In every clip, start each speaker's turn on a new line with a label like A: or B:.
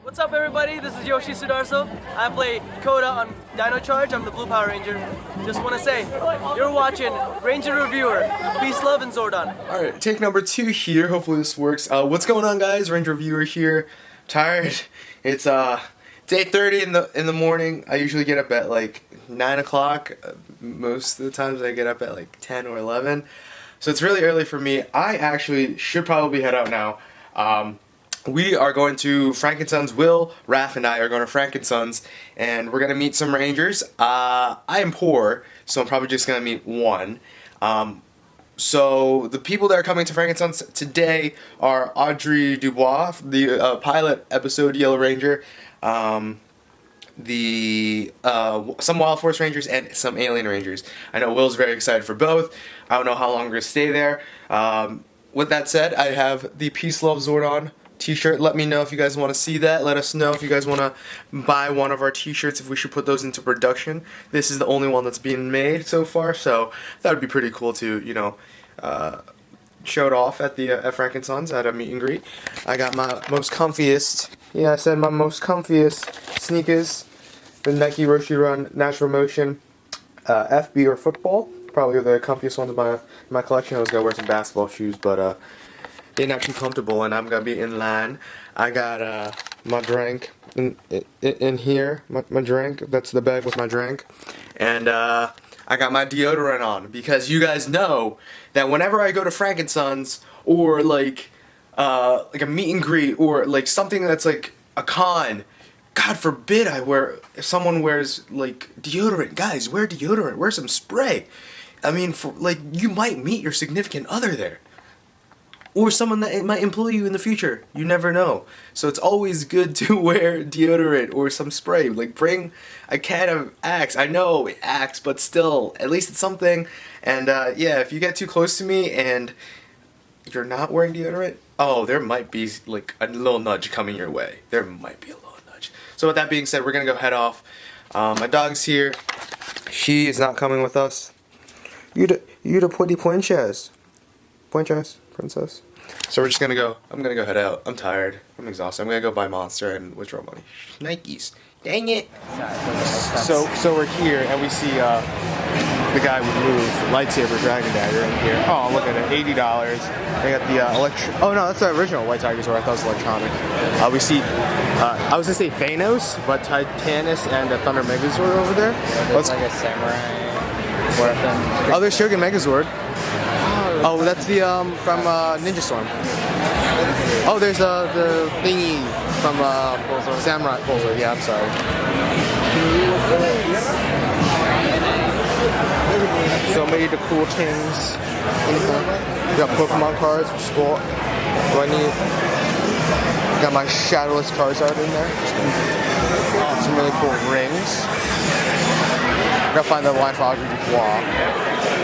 A: What's up, everybody? This is Yoshi Sudarso. I play Coda on Dino Charge. I'm the Blue Power Ranger. Just want to say, you're watching Ranger Reviewer. Peace, love, and Zordon.
B: Alright, take number 2 here. Hopefully this works. What's going on, guys? Ranger Reviewer here. Tired. It's day 30 in the morning. I usually get up at like 9 o'clock. Most of the times I get up at like 10 or 11. So it's really early for me. I actually should probably head out now. We are going to Frankensons. Will, Raph, and I are going to Frankensons, and we're going to meet some Rangers. I am poor, so I'm probably just going to meet one. So the people that are coming to Frankensons today are Audrey Dubois, the pilot episode Yellow Ranger, some Wild Force Rangers, and some Alien Rangers. I know Will's very excited for both. I don't know how long we're going to stay there. With that said, I have the Peace Love Zordon t-shirt. Let me know if you guys want to see that. Let us know if you guys want to buy one of our t-shirts, if we should put those into production. This is the only one that's being made so far, so that would be pretty cool to, you know, show it off at the at Frankensons at a meet and greet. I got my most comfiest, yeah, I said my most comfiest sneakers, the Nike Roshi Run Natural Motion FB or football. Probably the comfiest ones in my collection. I was gonna wear some basketball shoes, but they're not too comfortable, and I'm gonna be in line. I got my drink in here, my drink. That's the bag with my drink, and I got my deodorant on because you guys know that whenever I go to Frankensons or like a meet and greet or like something that's like a con, God forbid if someone wears like deodorant. Guys, wear deodorant. Wear some spray. I mean, you might meet your significant other there. Or someone that might employ you in the future. You never know. So it's always good to wear deodorant or some spray. Like, bring a can of Axe. I know, Axe, but still, at least it's something. And, yeah, if you get too close to me and you're not wearing deodorant, oh, there might be, like, a little nudge coming your way. There might be a little nudge. So with that being said, we're gonna go head off. My dog's here. She is not coming with us. You the pretty princess. Princess. So we're just gonna go. I'm gonna go head out. I'm tired. I'm exhausted. I'm gonna go buy Monster and withdraw money. Nikes. Dang it. So we're here and we see the guy with Move lightsaber dragon dagger in here. Oh, look at it, $80. They got the oh no, that's the original White Tiger Sword. I thought it was electronic. We see I was gonna say Thanos, but Titanus and the Thunder Megazord over there.
C: Looks like a samurai weapon.
B: Oh, there's Shogun Megazord. Oh, that's the from Ninja Storm. Oh, there's the thingy from Samurai Bullseye. Yeah, I'm sorry. So many of the cool things. We got Pokemon cards for school. Do I need? Got my Shadowless Charizard in there. Some really cool rings. Gotta find the line for Audrey Dubois.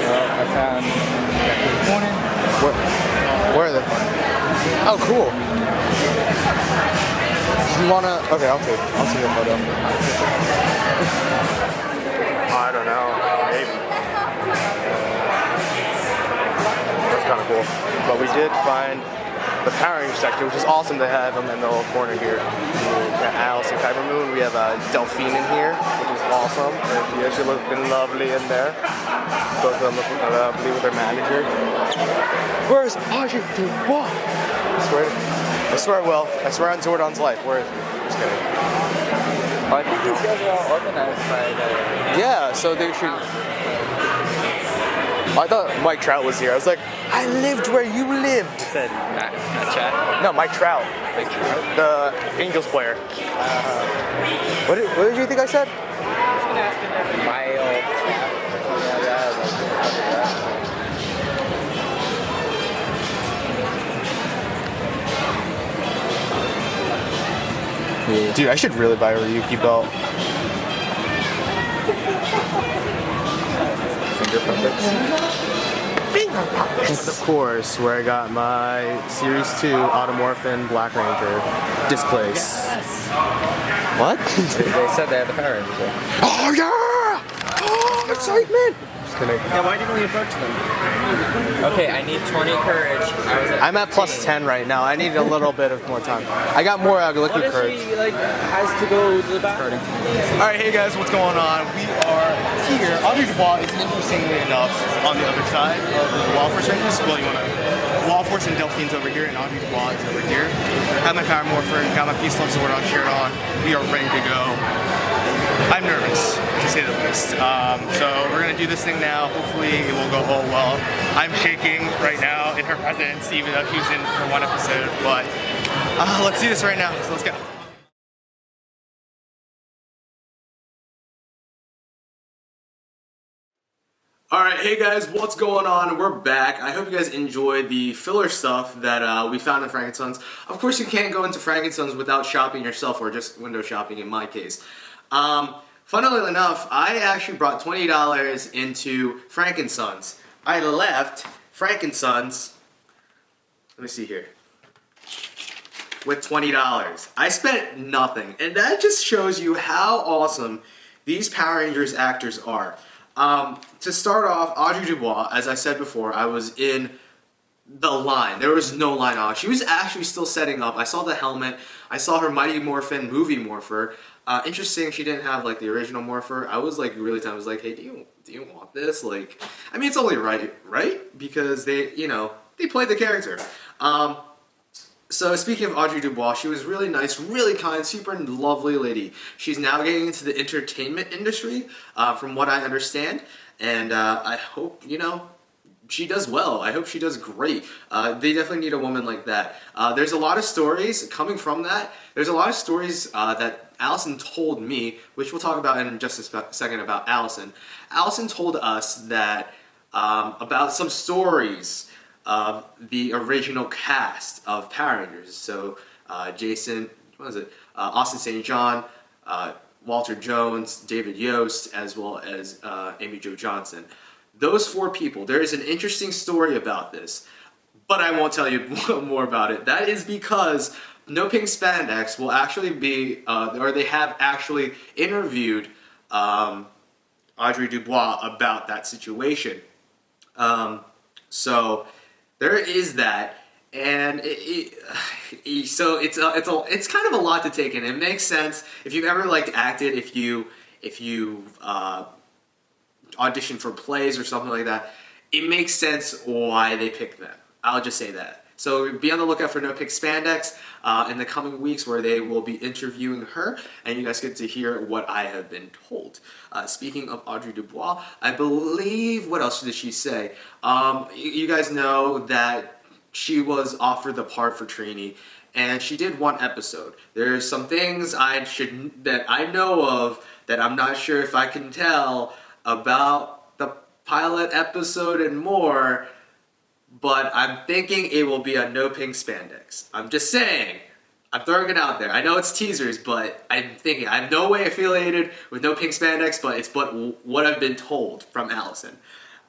C: I found this morning.
B: Where are they? Oh, cool. Do you wanna? Okay, I'll take a photo. I don't know. Maybe. That's kind of cool. But we did find the Power Ranger section, which is awesome to have them in the little corner here. We got Allison Kyber Moon. We have Delphine in here, which is awesome. She actually looking lovely in there. Both of them looking lovely with their manager. Where's Audrey Dubois? I swear, Will. I swear on Zordon's life. Where is he? Just kidding.
C: I think these guys are all organized by the...
B: Yeah, so they should... I thought Mike Trout was here. I was like, I lived where you lived.
C: You said not chat?
B: No, Mike Trout.
C: Mike Trout?
B: The Angels player. What did you think I said?
C: I was going to ask him my old chat.
B: Dude, I should really buy a Ryuki belt.
C: Finger puppets.
B: Of course, where I got my Series 2 Automorphin Black Ranger displays.
C: Yes.
B: What?
C: They said they had the Power Rangers.
B: Oh yeah! Sorry, man.
C: Just kidding.
A: Yeah, why didn't we approach them?
C: Okay, I need 20 courage.
B: I'm at plus 10 right now. I need a little bit of more time. I got more liquid courage.
A: She has to go to the bathroom?
B: Alright, hey guys, what's going on? We are here. Audrey Dubois is interestingly enough on the other side of the law enforcement. Well, you want to. Law enforcement Delphine's over here, and Audrey Dubois is over here. Have my power morpher, got my peace love sword on, shirt on. We are ready to go. I'm nervous, to say the least. So we're gonna do this thing now. Hopefully it will go all well. I'm shaking right now in her presence, even though she was in for one episode. But let's do this right now. So let's go. Alright, hey guys, what's going on? We're back. I hope you guys enjoyed the filler stuff that we found in Frankensons. Of course, you can't go into Frankensons without shopping yourself, or just window shopping in my case. Funnily enough, I actually brought $20 into Frankensons. I left Frankensons, let me see here, with $20. I spent nothing, and that just shows you how awesome these Power Rangers actors are. To start off, Audrey Dubois, as I said before, I was in the line. There was no line on. She was actually still setting up. I saw the helmet. I saw her Mighty Morphin movie morpher. Interesting, she didn't have like the original morpher. I was like really tempted. I was like, hey, do you want this? Like, I mean, it's only right? Because they, they played the character. So speaking of Audrey Dubois, she was really nice, really kind, super lovely lady. She's now getting into the entertainment industry, from what I understand, and I hope, she does well. I hope she does great. They definitely need a woman like that. There's a lot of stories coming from that. There's a lot of stories that Allison told me, which we'll talk about in just a second about Allison. Allison told us that about some stories of the original cast of Power Rangers. So Jason, Austin St. John, Walter Jones, David Yost, as well as Amy Jo Johnson. Those 4 people. There is an interesting story about this, but I won't tell you more about it. That is because No Pink Spandex will actually be, or they have actually interviewed Audrey Dubois about that situation. So there is that, and so it's kind of a lot to take in. It makes sense if you've ever acted, if you auditioned for plays or something like that. It makes sense why they picked them. I'll just say that. So be on the lookout for No Pink Spandex in the coming weeks, where they will be interviewing her, and you guys get to hear what I have been told. Speaking of Audrey Dubois, I believe, what else did she say? You guys know that she was offered the part for Trini, and she did 1 episode. There's some things that I know of that I'm not sure if I can tell about the pilot episode and more, but I'm thinking it will be a No Pink Spandex. I'm just saying. I'm throwing it out there. I know it's teasers, but I'm thinking. I'm no way affiliated with No Pink Spandex, but it's what I've been told from Allison.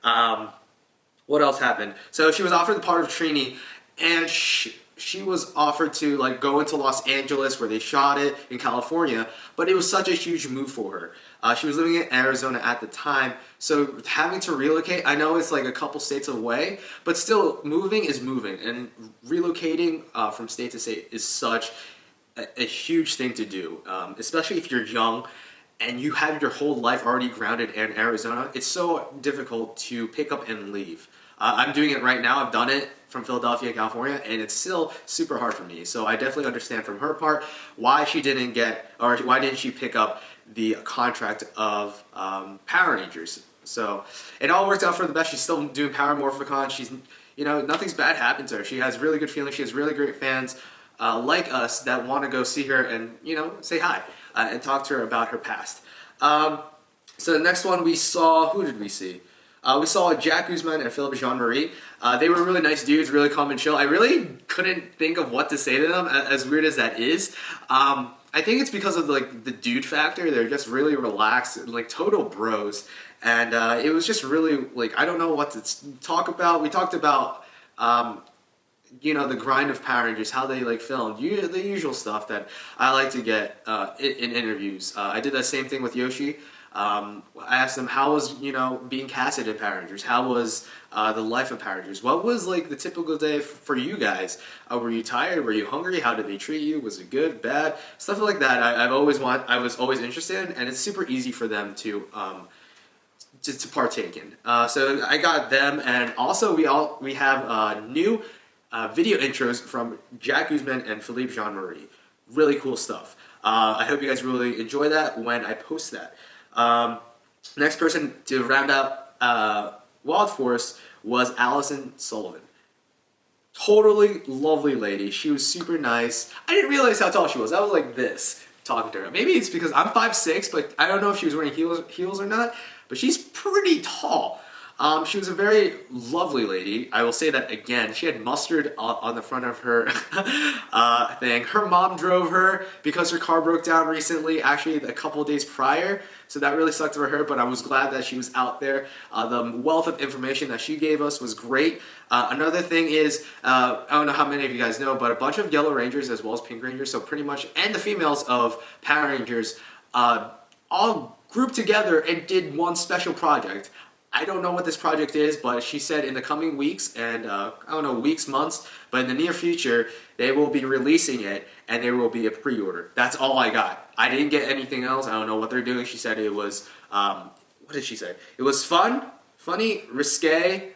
B: What else happened? So she was offered the part of Trini, and she was offered to go into Los Angeles, where they shot it, in California, but it was such a huge move for her. She was living in Arizona at the time, so having to relocate, I know it's a couple states away, but still, moving is moving, and relocating from state to state is such a huge thing to do, especially if you're young and you have your whole life already grounded in Arizona. It's so difficult to pick up and leave. I'm doing it right now. I've done it from Philadelphia, California, and it's still super hard for me. So I definitely understand from her part why she didn't pick up the contract of Power Rangers. So it all worked out for the best. She's still doing Power Morphicon. She's, nothing's bad happened to her. She has really good feelings. She has really great fans like us that want to go see her and, say hi and talk to her about her past. So the next one we saw, who did we see? We saw Jack Guzman and Philip Jean-Marie. They were really nice dudes, really calm and chill. I really couldn't think of what to say to them, as weird as that is. I think it's because of the dude factor. They're just really relaxed, total bros. And it was just really, I don't know what to talk about. We talked about, the grind of Power Rangers, how they filmed, the usual stuff that I like to get in interviews. I did that same thing with Yoshi. I asked them how was being casted in Power Rangers. How was the life of Power Rangers? What was like the typical day for you guys? Were you tired? Were you hungry? How did they treat you? Was it good, bad, stuff like that? I was always interested in, and it's super easy for them to partake in. So I got them, and also we have new video intros from Jack Guzman and Philippe Jean-Marie. Really cool stuff. I hope you guys really enjoy that when I post that. Next person to round out Wild Force was Allison Sullivan. Totally lovely lady. She was super nice. I didn't realize how tall she was. I was like this talking to her. Maybe it's because I'm 5'6", but I don't know if she was wearing heels or not. But she's pretty tall. She was a very lovely lady. I will say that again. She had mustard on the front of her thing. Her mom drove her because her car broke down recently, actually a couple of days prior. So that really sucked for her, but I was glad that she was out there. The wealth of information that she gave us was great. Another thing is, I don't know how many of you guys know, but a bunch of Yellow Rangers as well as Pink Rangers, so pretty much, and the females of Power Rangers, all grouped together and did one special project. I don't know what this project is, but she said in the coming weeks and I don't know, weeks, months, but in the near future, they will be releasing it and there will be a pre-order. That's all I got. I didn't get anything else. I don't know what they're doing. She said it was, what did she say? It was fun, funny, risque,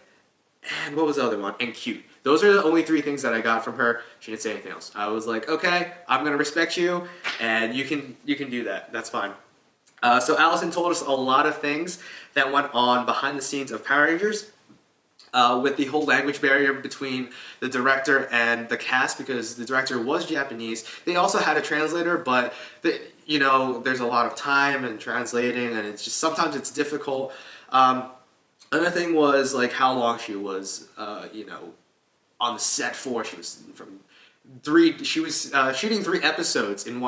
B: and what was the other one? And cute. Those are the only three things that I got from her. She didn't say anything else. I was like, okay, I'm gonna respect you, and you can do that. That's fine. So Allison told us a lot of things that went on behind the scenes of Power Rangers, with the whole language barrier between the director and the cast, because the director was Japanese. They also had a translator, but there's a lot of time and translating, and it's just sometimes it's difficult. Another thing was like how long she was, on the set for. She was shooting 3 episodes in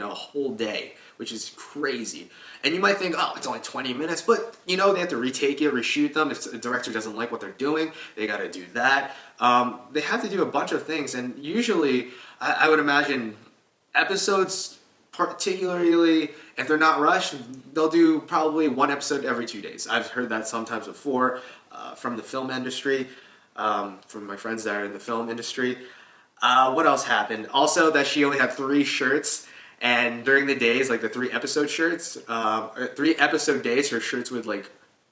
B: a whole day, which is crazy. And you might think, oh, it's only 20 minutes, but they have to retake it, reshoot them. If the director doesn't like what they're doing, they got to do that. They have to do a bunch of things, and usually, I would imagine episodes, particularly if they're not rushed, they'll do probably 1 episode every 2 days. I've heard that sometimes before from the film industry, from my friends that are in the film industry. What else happened? Also, that she only had 3 shirts. And during the days, like the 3 episode shirts, 3 episode days, her shirts would like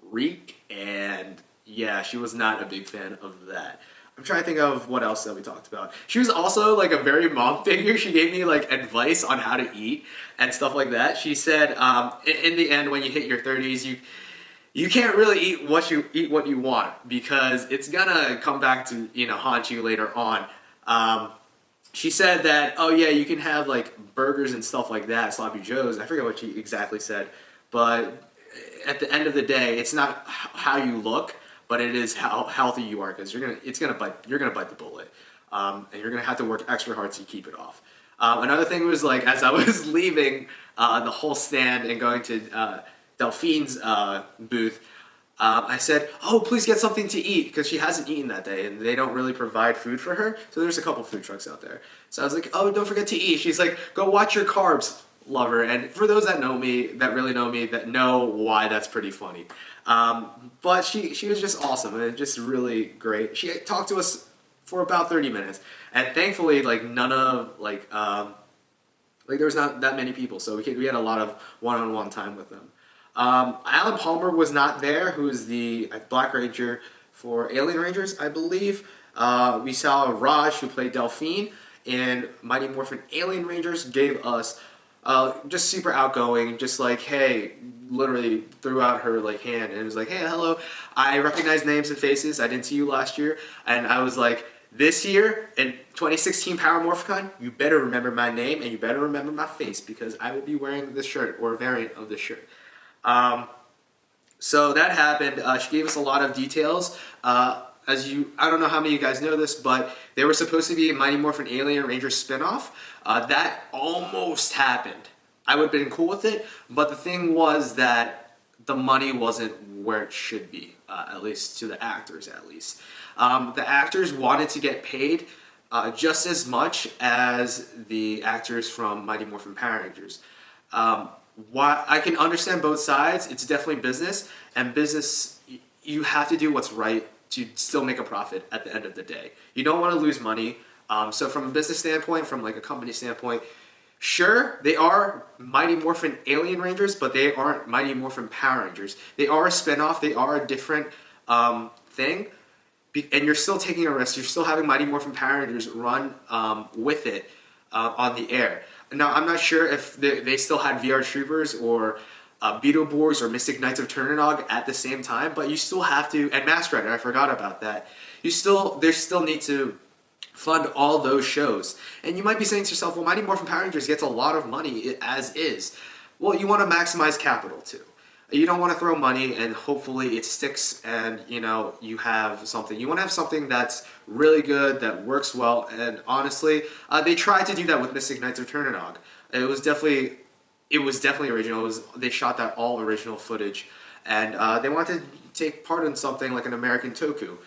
B: reek, and yeah, she was not a big fan of that. I'm trying to think of what else that we talked about. She was also like a very mom figure. She gave me like advice on how to eat and stuff like that. She said, in the end, when you hit your 30s, you can't really eat what you want, because it's gonna come back to haunt you later on. She said that, oh yeah, you can have like burgers and stuff like that, sloppy joes. I forget what she exactly said, but at the end of the day, it's not how you look, but it is how healthy you are, because you're gonna bite the bullet, and you're gonna have to work extra hard to keep it off. Another thing was, like, as I was leaving the whole stand and going to Delphine's booth, I said, oh, please get something to eat, because she hasn't eaten that day, and they don't really provide food for her, so there's a couple food trucks out there. So I was like, oh, don't forget to eat. She's like, go watch your carbs, lover. And for those that know me, that really know me, that know why that's pretty funny. But she was just awesome, and just really great. She talked to us for about 30 minutes, and thankfully, like, none of, like there was not that many people, so we had a lot of one-on-one time with them. Alan Palmer was not there, who is the Black Ranger for Alien Rangers, I believe. We saw Raj, who played Delphine in Mighty Morphin Alien Rangers, gave us just super outgoing, just like, hey, literally threw out her like hand and was like, hey, hello, I recognize names and faces, I didn't see you last year, and I was like, this year, in 2016 Power Morphicon, you better remember my name and you better remember my face, because I will be wearing this shirt, or a variant of this shirt. So that happened. She gave us a lot of details. I don't know how many of you guys know this, but there was supposed to be a Mighty Morphin Alien Ranger spinoff. That almost happened. I would have been cool with it, but the thing was that the money wasn't where it should be, at least to the actors, at least. The actors wanted to get paid just as much as the actors from Mighty Morphin Power Rangers. why I can understand both sides. It's definitely business, and business, you have to do what's right to still make a profit at the end of the day. You don't want to lose money. So from a business standpoint, from like a company standpoint, sure, they are Mighty Morphin Alien Rangers, but they aren't Mighty Morphin Power Rangers. They are a spinoff. They are a different thing. And you're still taking a risk. You're still having Mighty Morphin Power Rangers run with it on the air. Now, I'm not sure if they still had VR Troopers or Beetleborgs or Mystic Knights of Turnanog at the same time, but you still have to, and Mask Rider, I forgot about that. They still need to fund all those shows. And you might be saying to yourself, well, Mighty Morphin Power Rangers gets a lot of money as is. Well, you want to maximize capital too. You don't want to throw money and hopefully it sticks and you have something. You want to have something that's really good, that works well, and honestly, they tried to do that with Mystic Knights of Turnanog. It was definitely original. They shot that all original footage, and they wanted to take part in something like an American Toku.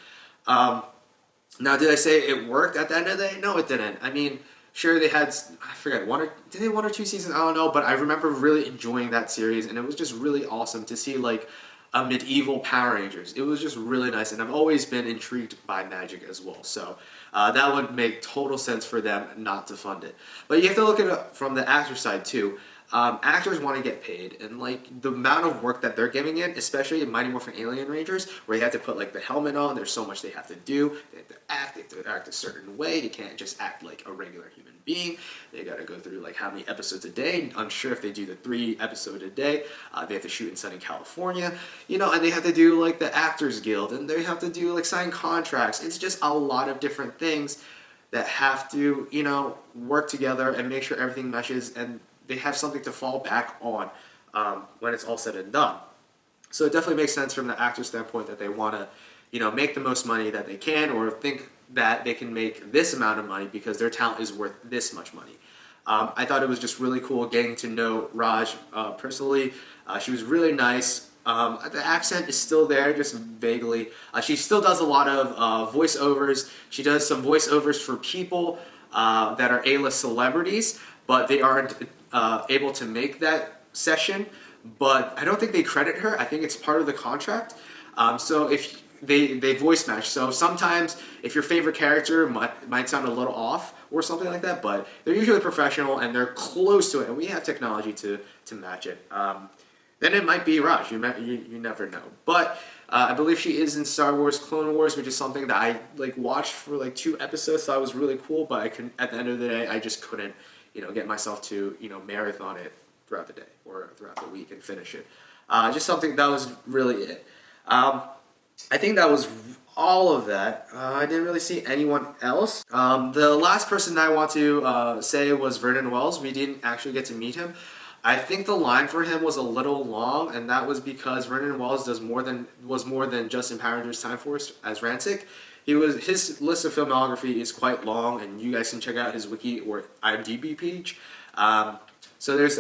B: Now, did I say it worked at the end of the day? No, it didn't. I mean, sure, they had, I forget, one or two seasons? I don't know, but I remember really enjoying that series, and it was just really awesome to see, like, a medieval Power Rangers. It was just really nice, and I've always been intrigued by magic as well, so that would make total sense for them not to fund it. But you have to look at it from the actor side, too. Actors want to get paid, and like the amount of work that they're giving in, especially in Mighty Morphin Alien Rangers, where you have to put like the helmet on, there's so much they have to do. They have to act a certain way. They can't just act like a regular human being. They got to go through like how many episodes a day. Unsure if they do the 3 episodes a day. They have to shoot in Southern California, and they have to do like the Actors Guild, and they have to do like sign contracts. It's just a lot of different things that have to work together and make sure everything meshes, and they have something to fall back on when it's all said and done. So it definitely makes sense from the actor standpoint that they want to, make the most money that they can, or think that they can make this amount of money because their talent is worth this much money. I thought it was just really cool getting to know Raj personally. She was really nice. The accent is still there, just vaguely. She still does a lot of voiceovers. She does some voiceovers for people that are A-list celebrities, but they aren't able to make that session, but I don't think they credit her. I think it's part of the contract. So if they voice match, so sometimes if your favorite character might sound a little off or something like that, but they're usually professional and they're close to it, and we have technology to match it. Then it might be Raj. You never know. But I believe she is in Star Wars Clone Wars, which is something that I watched for 2 episodes. So that was really cool. But at the end of the day, I just couldn't get myself to marathon it throughout the day or throughout the week and finish it. Just something that was really it. I think that was all of that. I didn't really see anyone else. The last person that I want to say was Vernon Wells. We didn't actually get to meet him. I think the line for him was a little long, and that was because Vernon Wells was more than just in Power Rangers Time Force as Rancic. His list of filmography is quite long, and you guys can check out his wiki or IMDb page. So there's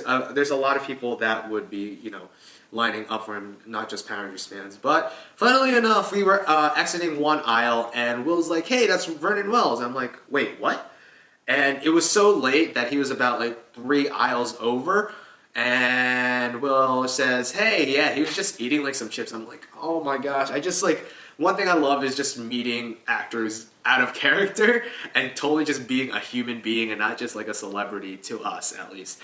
B: a lot of people that would be lining up for him, not just Power Rangers fans. But funnily enough, we were exiting one aisle, and Will's like, "Hey, that's Vernon Wells." I'm like, "Wait, what?" And it was so late that he was about 3 aisles over. And Will says, "Hey, yeah, he was just eating some chips." I'm like, "Oh my gosh!" I just one thing I love is just meeting actors out of character and totally just being a human being and not just a celebrity, to us at least.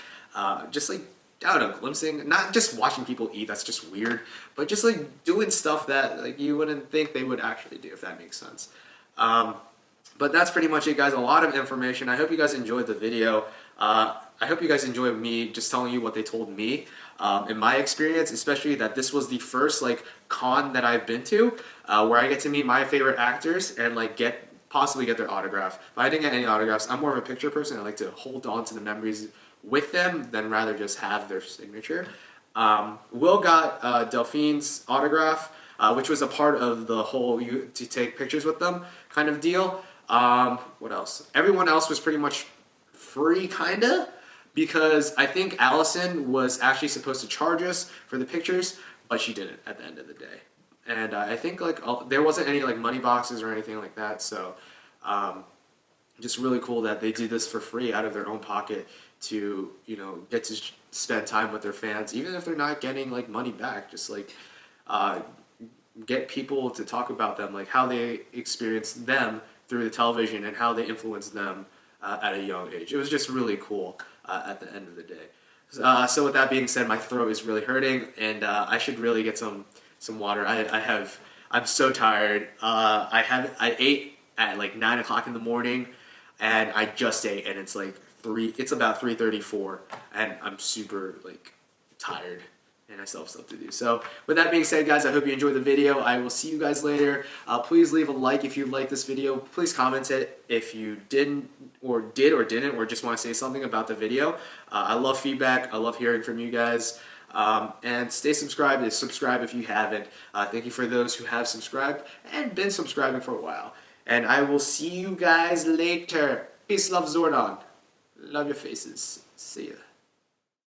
B: Just I don't know, glimpsing, not just watching people eat. That's just weird, but just doing stuff that you wouldn't think they would actually do, if that makes sense. But that's pretty much it, guys. A lot of information. I hope you guys enjoyed the video. I hope you guys enjoyed me just telling you what they told me in my experience, especially that this was the first con that I've been to where I get to meet my favorite actors and possibly get their autograph. But I didn't get any autographs. I'm more of a picture person. I like to hold on to the memories with them than rather just have their signature. Will got Delphine's autograph, which was a part of the whole to take pictures with them kind of deal. What else? Everyone else was pretty much free, kinda, because I think Allison was actually supposed to charge us for the pictures, but she didn't at the end of the day. And I think there wasn't any money boxes or anything like that, so just really cool that they did this for free out of their own pocket to, you know, get to spend time with their fans, even if they're not getting like money back. Just like get people to talk about them, like how they experience them through the television and how they influence them at a young age. It was just really cool at the end of the day. So with that being said, my throat is really hurting, and I should really get some water. I'm so tired. I ate at like 9 o'clock in the morning, and I just ate, and it's like it's about 3:34, and I'm super like tired, and I still have stuff to do. So with that being said, guys, I hope you enjoyed the video. I will see you guys later. Please leave a like if you liked this video. Please comment it if you did or didn't, or just want to say something about the video. I love feedback. I love hearing from you guys. And stay subscribed. Subscribe if you haven't. Thank you for those who have subscribed and been subscribing for a while. And I will see you guys later. Peace, love, Zordon. Love your faces. See ya.